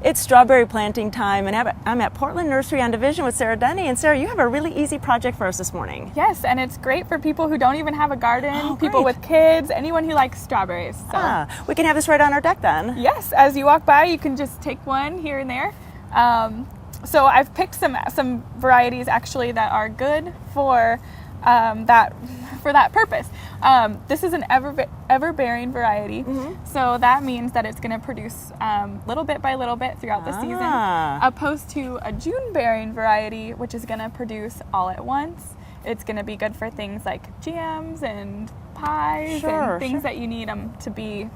It's strawberry planting time, and I'm at Portland Nursery on Division with Sarah Denny. And Sarah, you have a really easy project for us this morning. Yes, and it's great for people who don't even have a garden, people great. with kids, anyone who likes strawberries. So. We can have this right on our deck then. Yes, as you walk by, you can just take one here and there. So I've picked some varieties actually that are good for that purpose. This is an ever-bearing variety, so that means that it's going to produce little bit by little bit throughout the season, opposed to a June-bearing variety, which is going to produce all at once. It's going to be good for things like jams and pies and things that you need them to be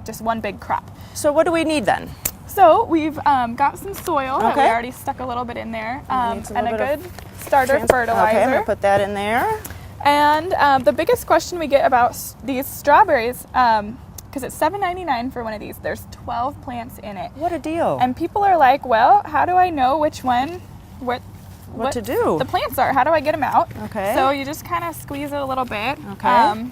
just one big crop. So what do we need then? So we've got some soil that we already stuck a little bit in there, and a good starter fertilizer. Okay, I'm going to put that in there. And the biggest question we get about these strawberries, because it's $7.99 for one of these, there's 12 plants in it. What a deal. And people are like, well, how do I know which one, what to do? The plants are. How do I get them out? Okay. So you just kind of squeeze it a little bit. Okay.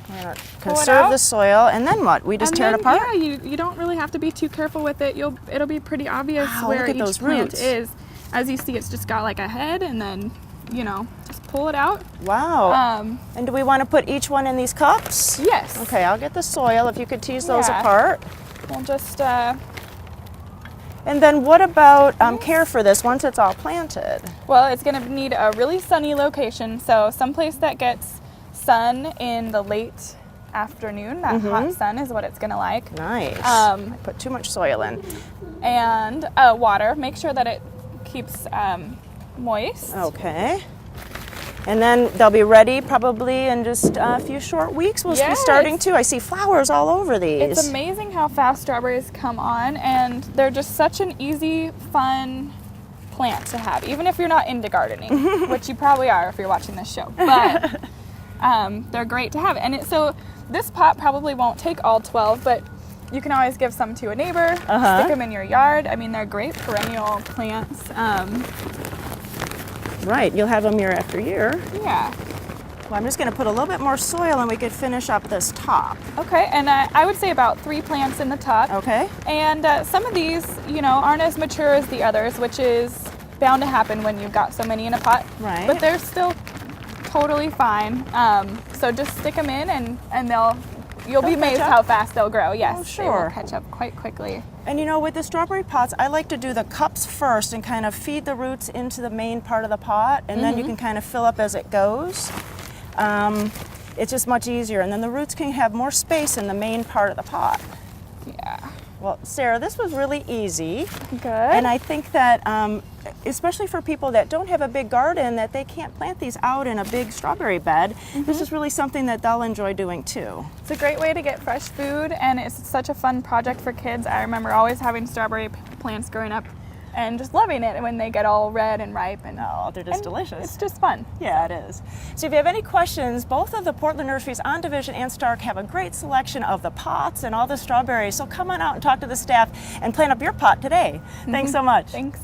Conserve the soil, and then what? We just tear it apart? Yeah, you don't really have to be too careful with it. It'll be pretty obvious where each plant is. As you see, it's just got like a head, and then, just pull it out. Wow. And do we want to put each one in these cups? Yes. Okay, I'll get the soil if you could tease those apart. We'll just... And then what about care for this once it's all planted? Well, it's going to need a really sunny location, so someplace that gets sun in the late afternoon. That hot sun is what it's going to like. Nice. I put too much soil in. And water. Make sure that it keeps moist. Okay. And then they'll be ready probably in just a few short weeks. We'll be starting to. I see flowers all over these. It's amazing how fast strawberries come on, and they're just such an easy, fun plant to have, even if you're not into gardening, which you probably are if you're watching this show. But they're great to have. And so this pot probably won't take all 12, but you can always give some to a neighbor, stick them in your yard. I mean, they're great perennial plants. Right, you'll have them year after year. Yeah. Well, I'm just going to put a little bit more soil and we could finish up this top. Okay, and I would say about 3 plants in the top. Okay. And some of these, aren't as mature as the others, which is bound to happen when you've got so many in a pot. Right. But they're still totally fine. So just stick them in and you'll be amazed how fast they'll grow. Yes, oh, sure. They will catch up quite quickly. And with the strawberry pots, I like to do the cups first and kind of feed the roots into the main part of the pot, and then you can kind of fill up as it goes. It's just much easier, and then the roots can have more space in the main part of the pot. Yeah. Well, Sarah, this was really easy. Good. And I think that, especially for people that don't have a big garden, that they can't plant these out in a big strawberry bed, this is really something that they'll enjoy doing too. It's a great way to get fresh food, and it's such a fun project for kids. I remember always having strawberry plants growing up and just loving it when they get all red and ripe. And they're just delicious. It's just fun. Yeah, it is. So if you have any questions, both of the Portland Nurseries on Division and Stark have a great selection of the pots and all the strawberries. So come on out and talk to the staff and plant up your pot today. Thanks so much. Thanks.